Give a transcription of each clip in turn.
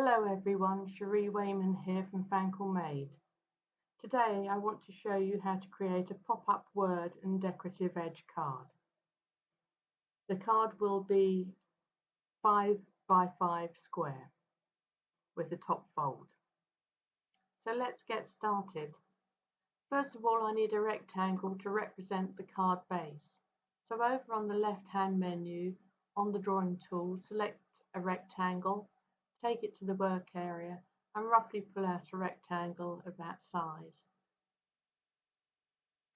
Hello everyone, Cherie Wayman here from Fanklemade. Today I want to show you how to create a pop-up word and decorative edge card. The card will be 5 by 5 square with a top fold. So let's get started. First of all, I need a rectangle to represent the card base. So over on the left-hand menu on the drawing tool, select a rectangle, take it to the work area and roughly pull out a rectangle of that size.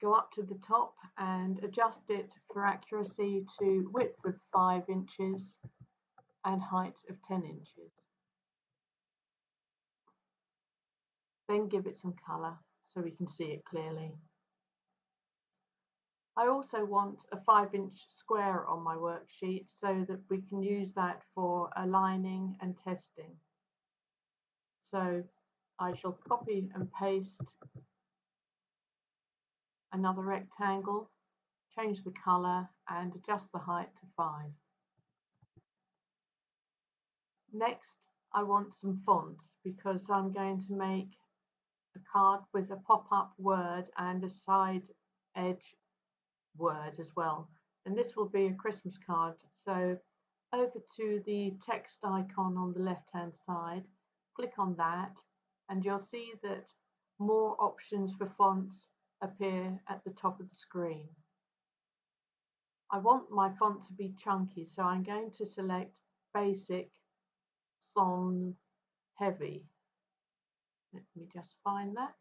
Go up to the top and adjust it for accuracy to width of 5 inches and height of 10 inches. Then give it some colour so we can see it clearly. I also want a 5-inch square on my worksheet so that we can use that for aligning and testing. So I shall copy and paste another rectangle, change the colour and adjust the height to 5. Next, I want some font because I'm going to make a card with a pop-up word and a side edge word as well. And this will be a Christmas card. So over to the text icon on the left-hand side, click on that, and you'll see that more options for fonts appear at the top of the screen. I want my font to be chunky, so I'm going to select Basic, Sans, Heavy. Let me just find that.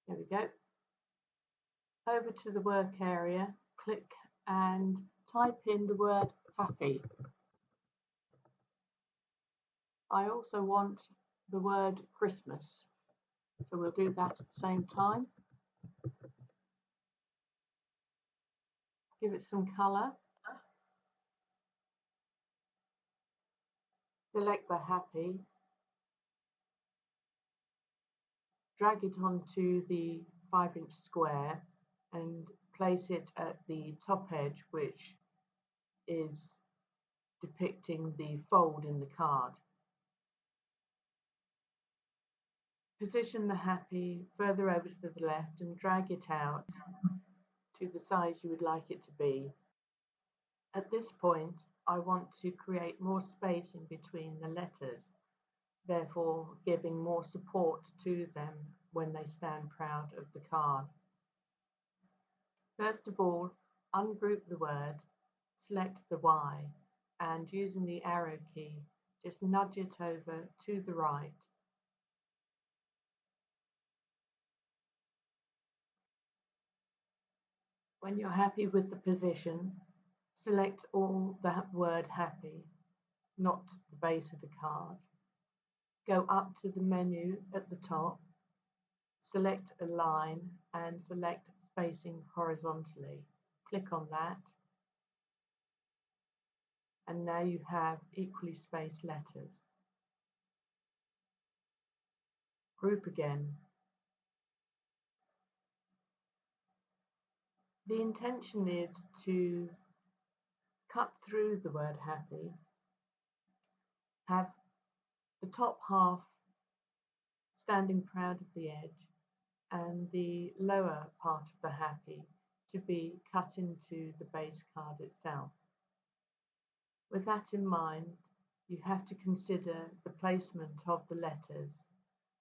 There we go. Over to the work area, click and type in the word happy. I also want the word Christmas, so we'll do that at the same time. Give it some colour. Select the happy. Drag it onto the 5-inch square and place it at the top edge, which is depicting the fold in the card. Position the happy further over to the left and drag it out to the size you would like it to be. At this point, I want to create more space in between the letters, therefore giving more support to them when they stand proud of the card. First of all, ungroup the word, select the Y, and using the arrow key, just nudge it over to the right. When you're happy with the position, select all the word happy, not the base of the card. Go up to the menu at the top, select a line and select spacing horizontally. Click on that. And now you have equally spaced letters. Group again. The intention is to cut through the word happy, have the top half standing proud of the edge and the lower part of the happy to be cut into the base card itself. With that in mind, you have to consider the placement of the letters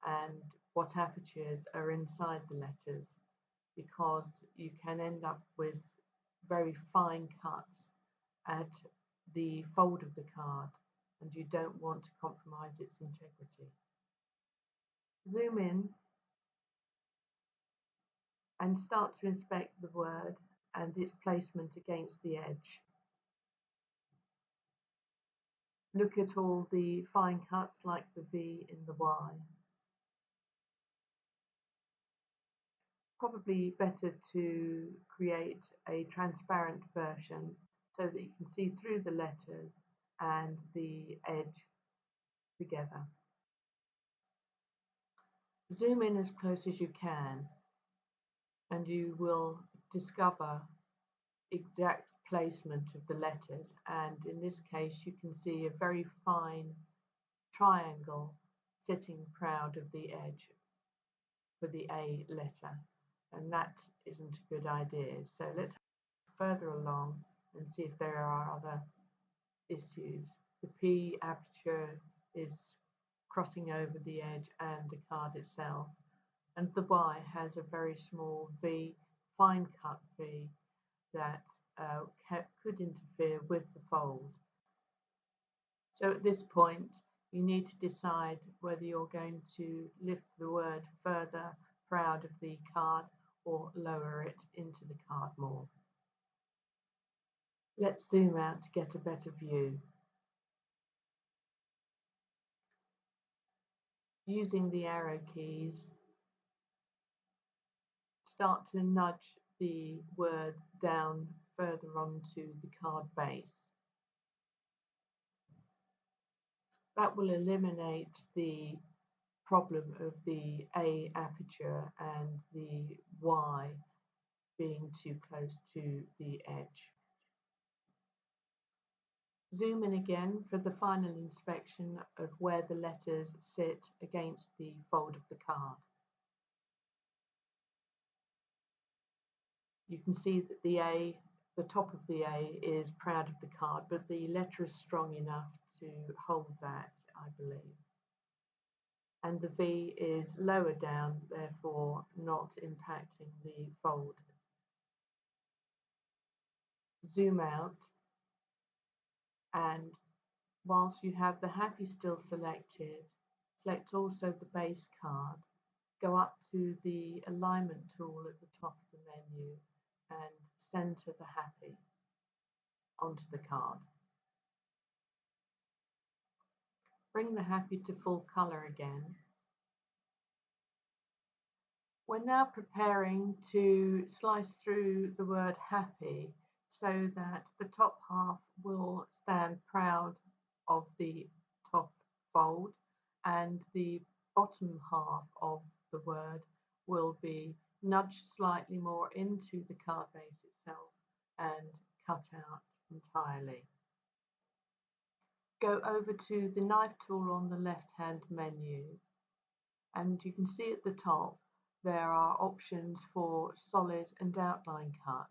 and what apertures are inside the letters, because you can end up with very fine cuts at the fold of the card and you don't want to compromise its integrity. Zoom in and start to inspect the word and its placement against the edge. Look at all the fine cuts like the V in the Y. Probably better to create a transparent version so that you can see through the letters and the edge together. Zoom in as close as you can and you will discover exact placement of the letters, and in this case you can see a very fine triangle sitting proud of the edge for the A letter, and that isn't a good idea. So let's further along and see if there are other issues. The P aperture is crossing over the edge and the card itself, and the Y has a very small V, fine cut V, that could interfere with the fold. So at this point you need to decide whether you're going to lift the word further proud of the card or lower it into the card more. Let's zoom out to get a better view. Using the arrow keys, start to nudge the word down further onto the card base. That will eliminate the problem of the A aperture and the Y being too close to the edge. Zoom in again for the final inspection of where the letters sit against the fold of the card. You can see that the top of the A is proud of the card, but the letter is strong enough to hold that, I believe. And the V is lower down, therefore not impacting the fold. Zoom out, and whilst you have the happy still selected, select also the base card. Go up to the alignment tool at the top of the menu and center the happy onto the card. Bring the happy to full color again. We're now preparing to slice through the word happy so that the top half will stand proud of the top fold and the bottom half of the word will be nudged slightly more into the card base itself and cut out entirely. Go over to the knife tool on the left hand menu, and you can see at the top there are options for solid and outline cut.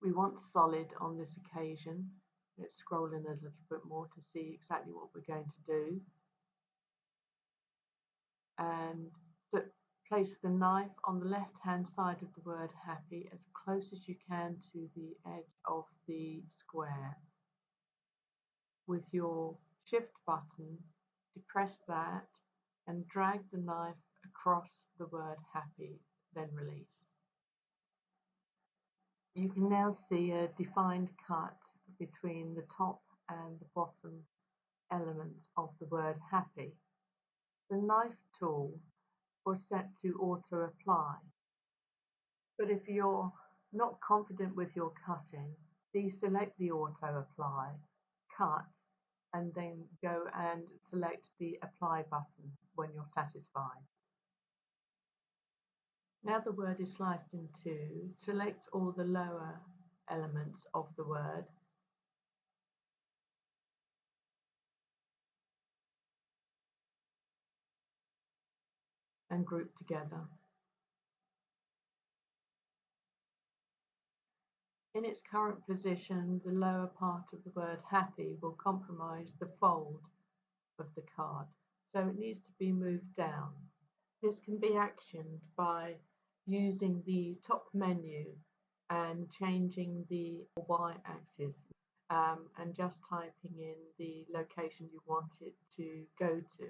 We want solid on this occasion. Let's scroll in a little bit more to see exactly what we're going to do. And so place the knife on the left hand side of the word happy as close as you can to the edge of the square. With your shift button, depress that and drag the knife across the word happy, then release. You can now see a defined cut between the top and the bottom elements of the word happy. The knife tool was set to auto apply, but if you're not confident with your cutting, deselect the auto apply, cut, and then go and select the apply button when you're satisfied. Now the word is sliced in two, select all the lower elements of the word and group together. In its current position, the lower part of the word happy will compromise the fold of the card, so it needs to be moved down. This can be actioned by using the top menu and changing the y-axis and just typing in the location you want it to go to.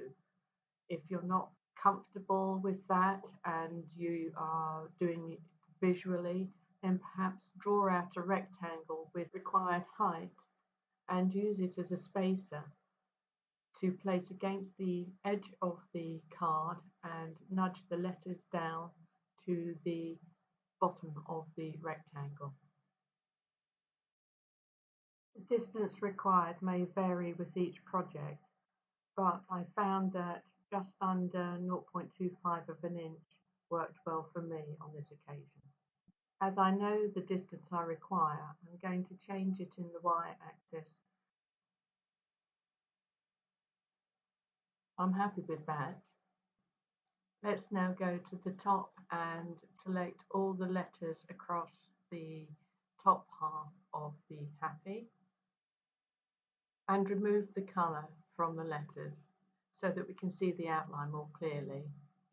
If you're not comfortable with that and you are doing it visually, then perhaps draw out a rectangle with required height and use it as a spacer to place against the edge of the card and nudge the letters down to the bottom of the rectangle. The distance required may vary with each project, but I found that just under 0.25 of an inch worked well for me on this occasion. As I know the distance I require, I'm going to change it in the y-axis. I'm happy with that. Let's now go to the top and select all the letters across the top half of the happy and remove the colour from the letters so that we can see the outline more clearly.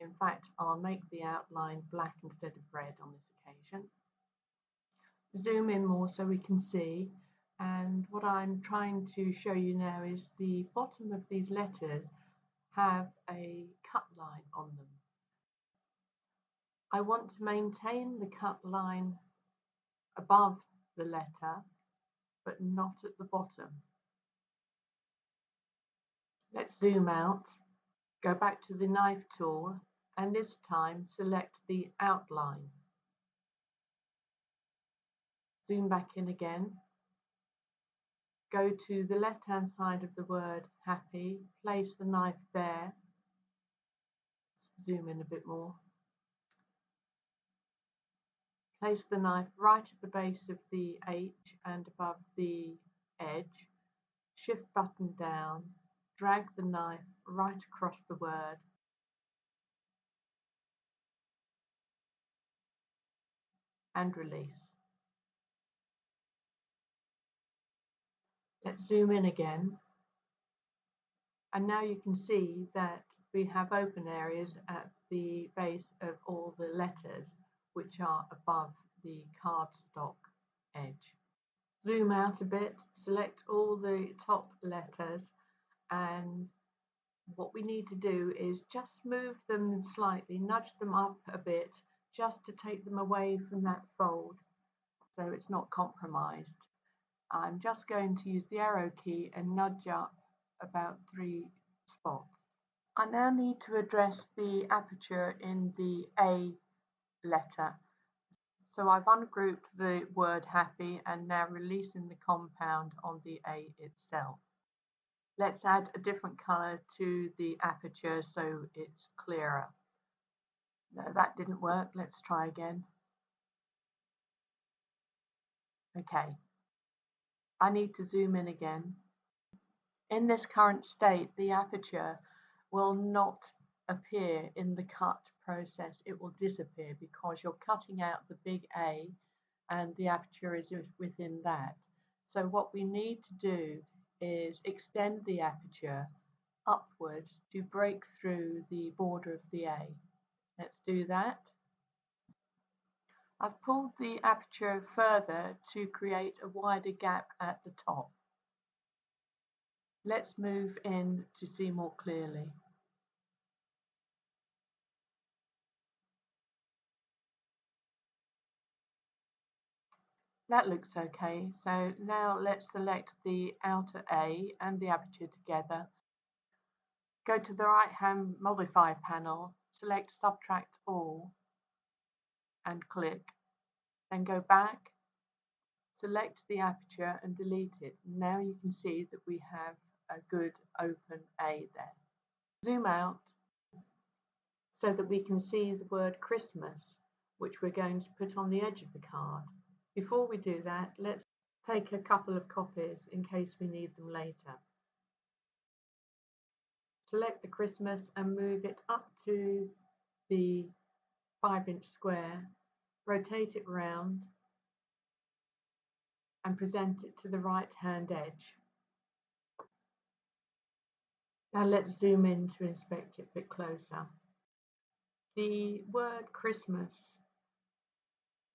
In fact, I'll make the outline black instead of red on this occasion. Zoom in more so we can see, and what I'm trying to show you now is the bottom of these letters have a cut line on them. I want to maintain the cut line above the letter, but not at the bottom. Let's zoom out, go back to the knife tool, and this time select the outline. Zoom back in again. Go to the left-hand side of the word happy, place the knife there. Zoom in a bit more. Place the knife right at the base of the H and above the edge. Shift button down, drag the knife right across the word. And release. Let's zoom in again. And now you can see that we have open areas at the base of all the letters, which are above the cardstock edge. Zoom out a bit, select all the top letters, and what we need to do is just move them slightly, nudge them up a bit, just to take them away from that fold so it's not compromised. I'm just going to use the arrow key and nudge up about 3 spots. I now need to address the aperture in the A letter. So I've ungrouped the word happy and now releasing the compound on the A itself. Let's add a different colour to the aperture so it's clearer. No, that didn't work. Let's try again. Okay. I need to zoom in again. In this current state, the aperture will not appear in the cut process. It will disappear because you're cutting out the big A and the aperture is within that. So what we need to do is extend the aperture upwards to break through the border of the A. Let's do that. I've pulled the aperture further to create a wider gap at the top. Let's move in to see more clearly. That looks okay. So now let's select the outer A and the aperture together. Go to the right-hand modify panel, select subtract all and click. Then go back, select the aperture and delete it. Now you can see that we have a good open A there. Zoom out so that we can see the word Christmas, which we're going to put on the edge of the card. Before we do that, let's take a couple of copies in case we need them later. Select the Christmas and move it up to the 5-inch square, rotate it round and present it to the right-hand edge. Now let's zoom in to inspect it a bit closer. The word Christmas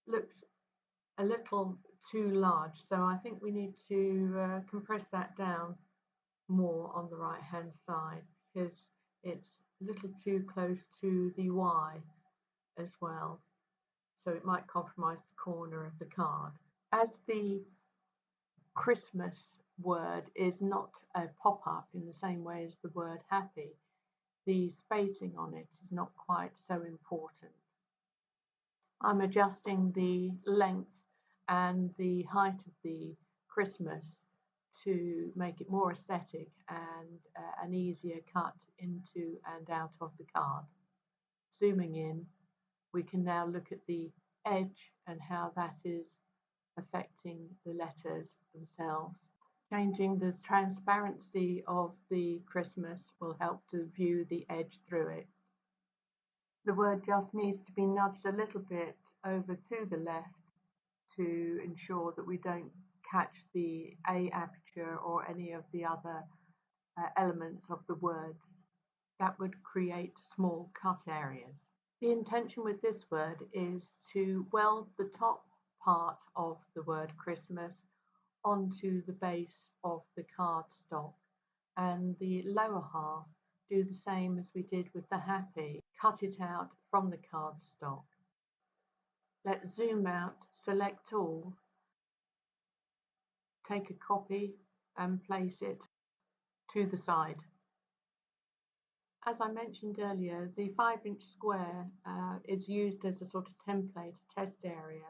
looks a little too large, so I think we need to compress that down more on the right hand side because it's a little too close to the Y as well, so it might compromise the corner of the card. As the Christmas word is not a pop-up in the same way as the word happy, the spacing on it is not quite so important. I'm adjusting the length and the height of the Christmas to make it more aesthetic and an easier cut into and out of the card. Zooming in, we can now look at the edge and how that is affecting the letters themselves. Changing the transparency of the Christmas will help to view the edge through it. The word just needs to be nudged a little bit over to the left to ensure that we don't catch the A aperture or any of the other elements of the words. That would create small cut areas. The intention with this word is to weld the top part of the word Christmas onto the base of the cardstock, and the lower half do the same as we did with the happy, cut it out from the cardstock. Let's zoom out, select all, take a copy and place it to the side. As I mentioned earlier, the 5-inch square is used as a sort of template, test area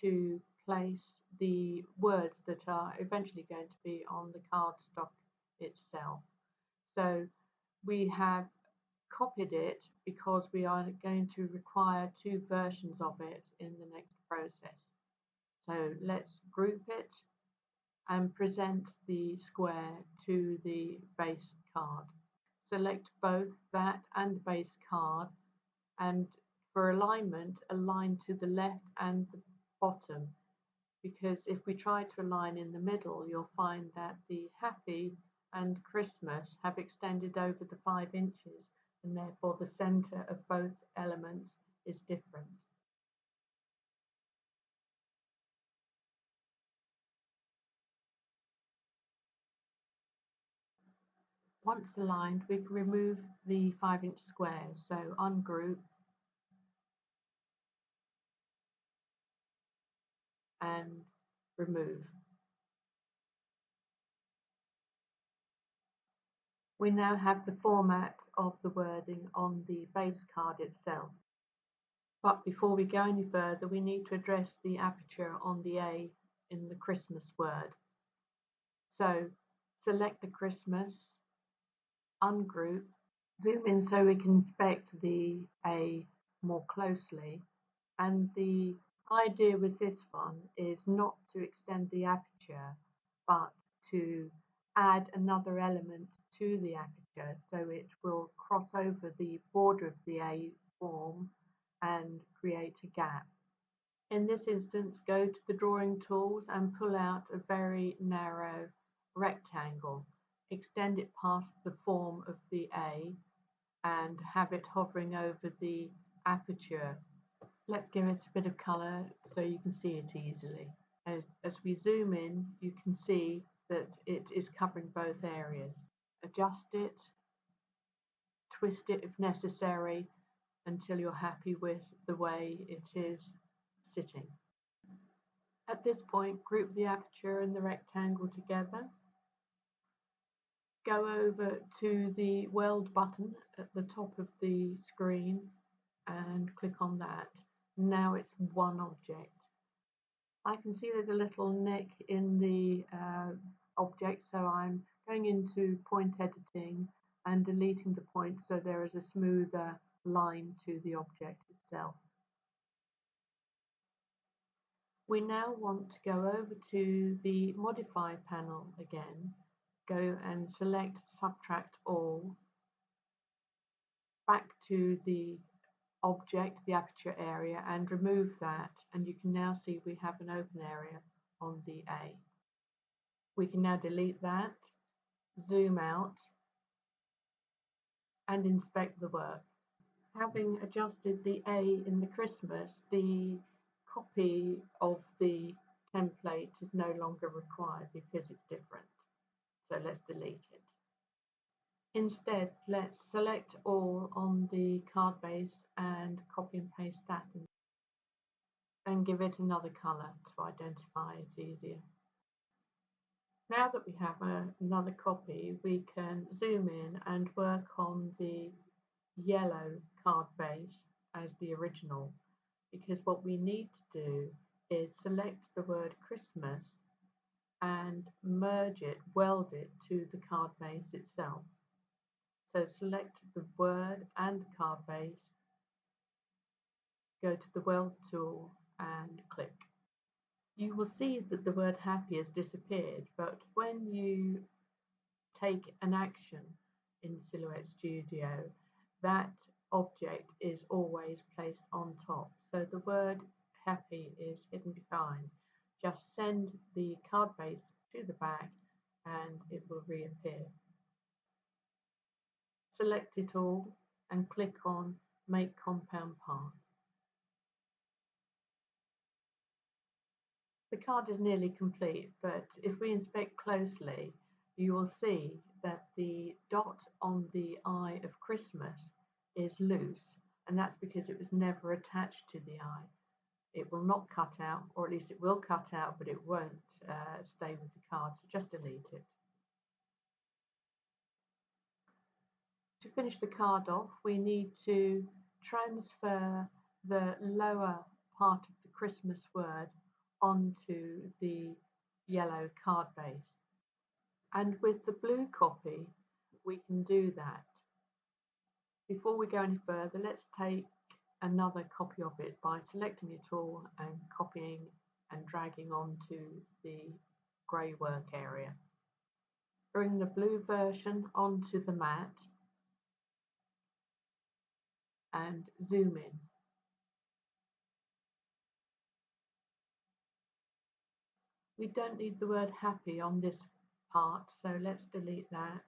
to place the words that are eventually going to be on the cardstock itself. So we have copied it because we are going to require 2 versions of it in the next process. So let's group it and present the square to the base card. Select both that and the base card, and for alignment, align to the left and the bottom, because if we try to align in the middle, you'll find that the happy and Christmas have extended over the 5 inches, and therefore the center of both elements is different. Once aligned, we can remove the 5-inch squares, so ungroup and remove. We now have the format of the wording on the base card itself. But before we go any further, we need to address the aperture on the A in the Christmas word. So select the Christmas, ungroup, zoom in so we can inspect the A more closely. And the idea with this one is not to extend the aperture, but to add another element to the aperture so it will cross over the border of the A form and create a gap. In this instance, go to the drawing tools and pull out a very narrow rectangle. Extend it past the form of the A and have it hovering over the aperture. Let's give it a bit of colour so you can see it easily. As we zoom in, you can see that it is covering both areas. Adjust it, twist it if necessary, until you're happy with the way it is sitting. At this point, group the aperture and the rectangle together. Go over to the weld button at the top of the screen and click on that. Now it's one object. I can see there's a little nick in the object, so I'm going into point editing and deleting the point so there is a smoother line to the object itself. We now want to go over to the modify panel again, go and select subtract all, back to the object, the aperture area, and remove that, and you can now see we have an open area on the A. We can now delete that, zoom out, and inspect the work. Having adjusted the A in the Christmas, the copy of the template is no longer required because it's different. So let's delete it. Instead, let's select all on the card base and copy and paste that in. And give it another colour to identify it easier. Now that we have another copy, we can zoom in and work on the yellow card base as the original, because what we need to do is select the word Christmas and merge it, weld it to the card base itself. So select the word and the card base, go to the weld tool and click. You will see that the word happy has disappeared, but when you take an action in Silhouette Studio, that object is always placed on top. So the word happy is hidden behind. Just send the card base to the back and it will reappear. Select it all and click on Make Compound Path. The card is nearly complete, but if we inspect closely, you will see that the dot on the eye of Christmas is loose, and that's because it was never attached to the eye. It will not cut out, or at least it will cut out, but it won't stay with the card, so just delete it. To finish the card off, we need to transfer the lower part of the Christmas word onto the yellow card base. And with the blue copy, we can do that. Before we go any further, let's take another copy of it by selecting it all and copying and dragging onto the grey work area. Bring the blue version onto the mat and zoom in. We don't need the word happy on this part, so let's delete that.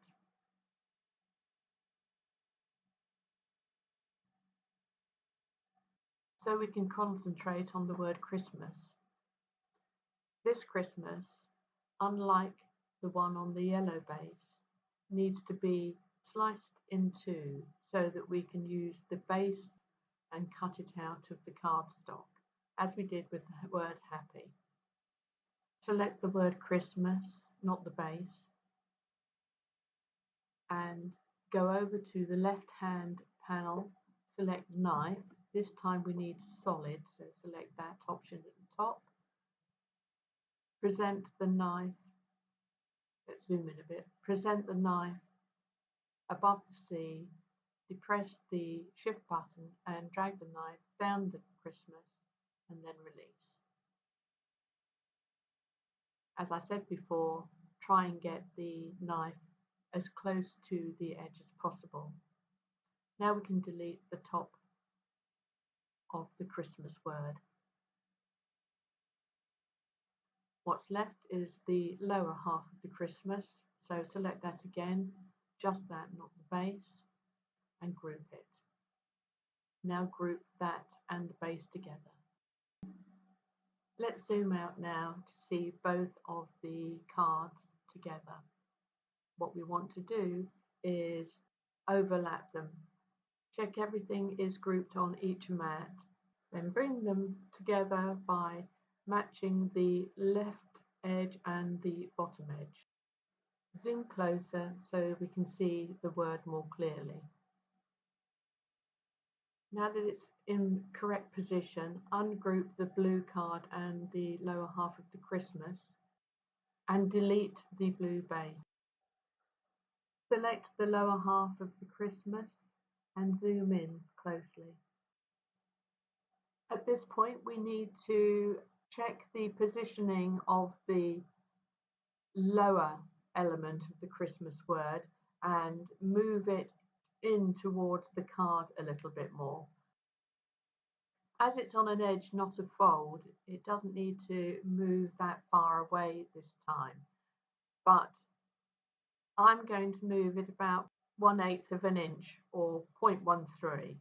So we can concentrate on the word Christmas. This Christmas, unlike the one on the yellow base, needs to be sliced in two so that we can use the base and cut it out of the cardstock, as we did with the word happy. Select the word Christmas, not the base, and go over to the left-hand panel, select knife. This time we need solid, so select that option at the top. Present the knife, let's zoom in a bit, present the knife above the C, depress the shift button and drag the knife down the Christmas and then release. As I said before, try and get the knife as close to the edge as possible. Now we can delete the top of the Christmas word. What's left is the lower half of the Christmas, so select that again, just that, not the base, and group it. Now group that and the base together. Let's zoom out now to see both of the cards together. What we want to do is overlap them. Check everything is grouped on each mat, then bring them together by matching the left edge and the bottom edge. Zoom closer so we can see the word more clearly. Now that it's in correct position, ungroup the blue card and the lower half of the Christmas and delete the blue base. Select the lower half of the Christmas and zoom in closely. At this point, we need to check the positioning of the lower element of the Christmas word and move it in towards the card a little bit more. As it's on an edge, not a fold, it doesn't need to move that far away this time, but I'm going to move it about 1/8 of an inch or 0.13.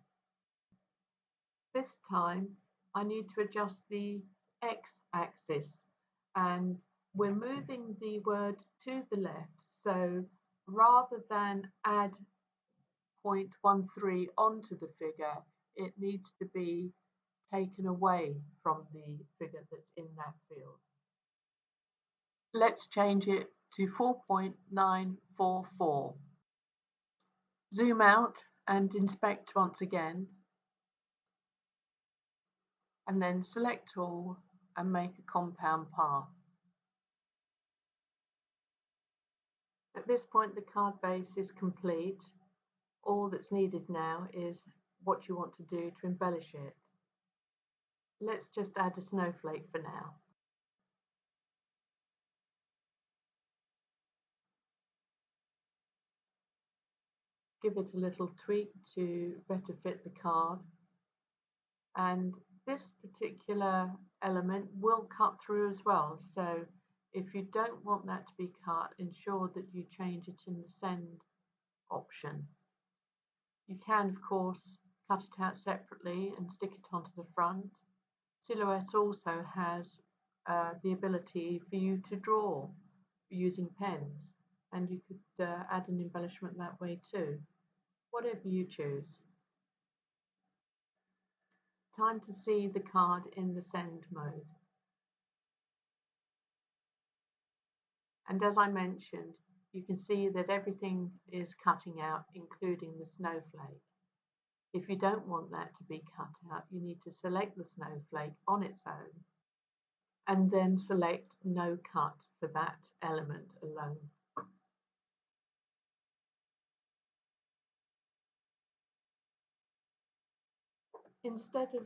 This time I need to adjust the x-axis and we're moving the word to the left, so rather than add 0.13 onto the figure, it needs to be taken away from the figure that's in that field. Let's change it to 4.944. Zoom out and inspect once again, and then select all and make a compound path. At this point the card base is complete. All that's needed now is what you want to do to embellish it. Let's just add a snowflake for now. Give it a little tweak to better fit the card. And this particular element will cut through as well. So if you don't want that to be cut, ensure that you change it in the send option. You can, of course, cut it out separately and stick it onto the front. Silhouette also has the ability for you to draw using pens, and you could add an embellishment that way too. Whatever you choose. Time to see the card in the send mode. And as I mentioned, you can see that everything is cutting out, including the snowflake. If you don't want that to be cut out, you need to select the snowflake on its own and then select no cut for that element alone. Instead of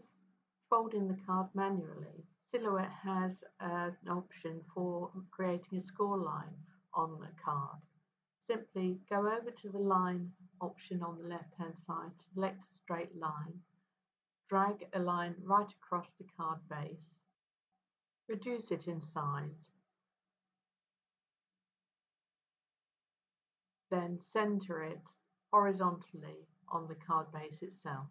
folding the card manually, Silhouette has an option for creating a score line on a card. Simply go over to the line option on the left hand side, select a straight line, drag a line right across the card base, reduce it in size, then center it horizontally on the card base itself.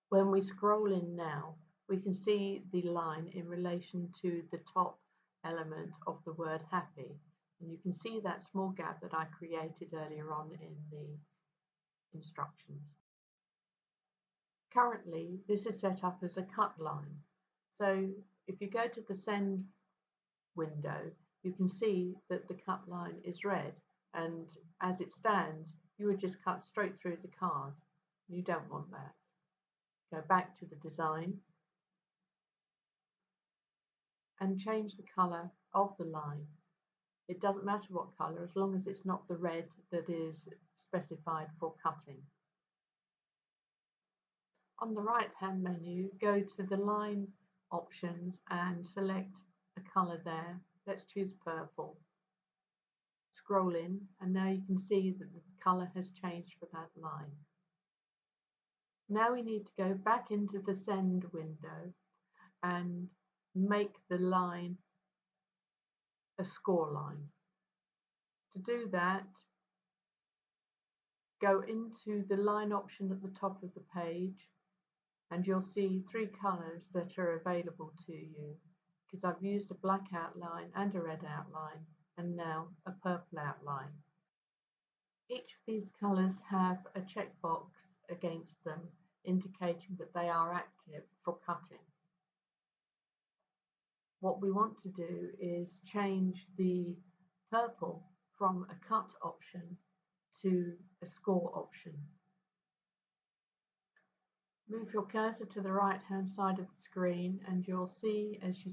When we scroll in now, we can see the line in relation to the top element of the word happy. And you can see that small gap that I created earlier on in the instructions. Currently, this is set up as a cut line. So if you go to the send window, you can see that the cut line is red, and as it stands, you would just cut straight through the card. You don't want that. Go back to the design and change the colour of the line. It doesn't matter what colour, as long as it's not the red that is specified for cutting. On the right-hand menu, go to the line options and select a colour there. Let's choose purple. Scroll in, and now you can see that the colour has changed for that line. Now we need to go back into the send window and make the line a score line. To do that, go into the line option at the top of the page, and you'll see three colours that are available to you, because I've used a black outline and a red outline and now a purple outline. Each of these colours have a checkbox against them indicating that they are active for cutting. What we want to do is change the purple from a cut option to a score option. Move your cursor to the right hand side of the screen, and you'll see as you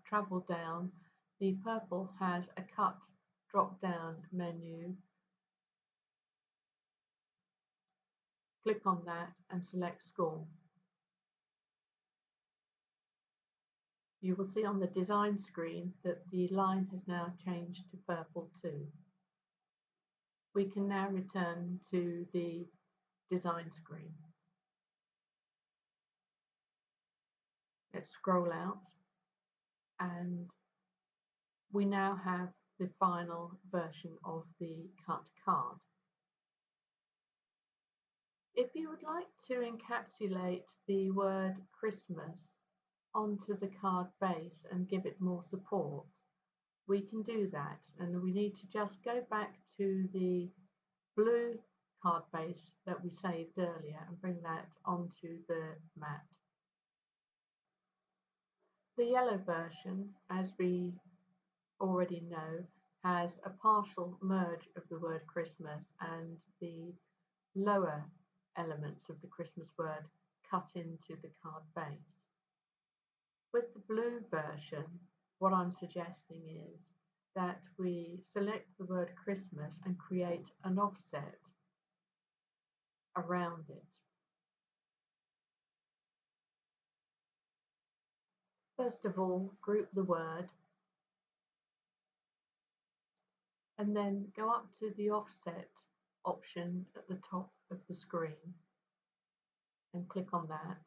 travel down, the purple has a cut drop down menu. Click on that and select score. You will see on the design screen that the line has now changed to purple too. We can now return to the design screen. Let's scroll out, and we now have the final version of the cut card. If you would like to encapsulate the word Christmas onto the card base and give it more support, we can do that, and we need to just go back to the blue card base that we saved earlier and bring that onto the mat. The yellow version, as we already know, has a partial merge of the word Christmas and the lower elements of the Christmas word cut into the card base. With the blue version, what I'm suggesting is that we select the word Christmas and create an offset around it. First of all, group the word and then go up to the offset option at the top of the screen and click on that.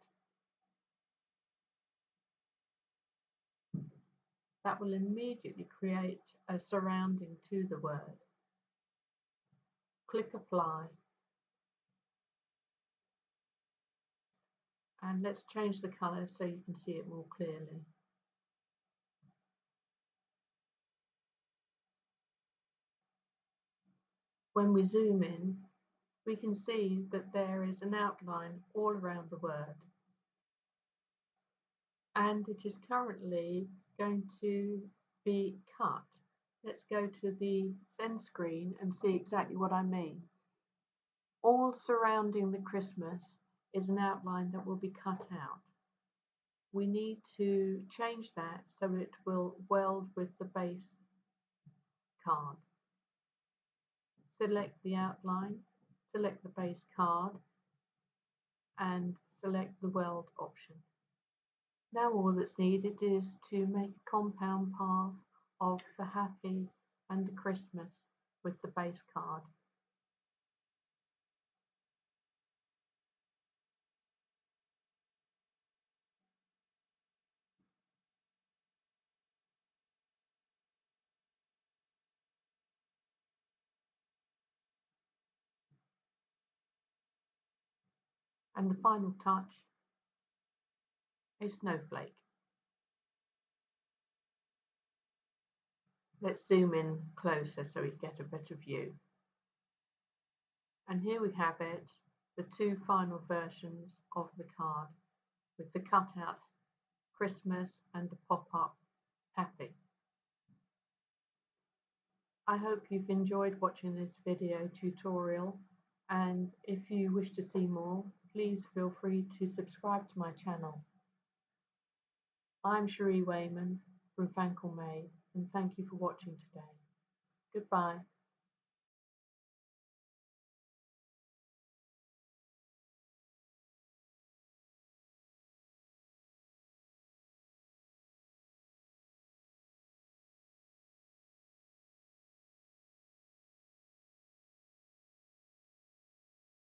That will immediately create a surrounding to the word. Click apply. And let's change the colour so you can see it more clearly. When we zoom in, we can see that there is an outline all around the word. And it is currently going to be cut. Let's go to the send screen and see exactly what I mean. All surrounding the Christmas is an outline that will be cut out. We need to change that so it will weld with the base card. Select the outline, select the base card, and select the weld option. Now all that's needed is to make a compound path of the happy and the Christmas with the base card. And the final touch, a snowflake. Let's zoom in closer so we get a better view. And here we have it, the two final versions of the card with the cutout Christmas and the pop-up happy. I hope you've enjoyed watching this video tutorial, and if you wish to see more, please feel free to subscribe to my channel. I'm Cherie Wayman from Fanklemade, and thank you for watching today. Goodbye.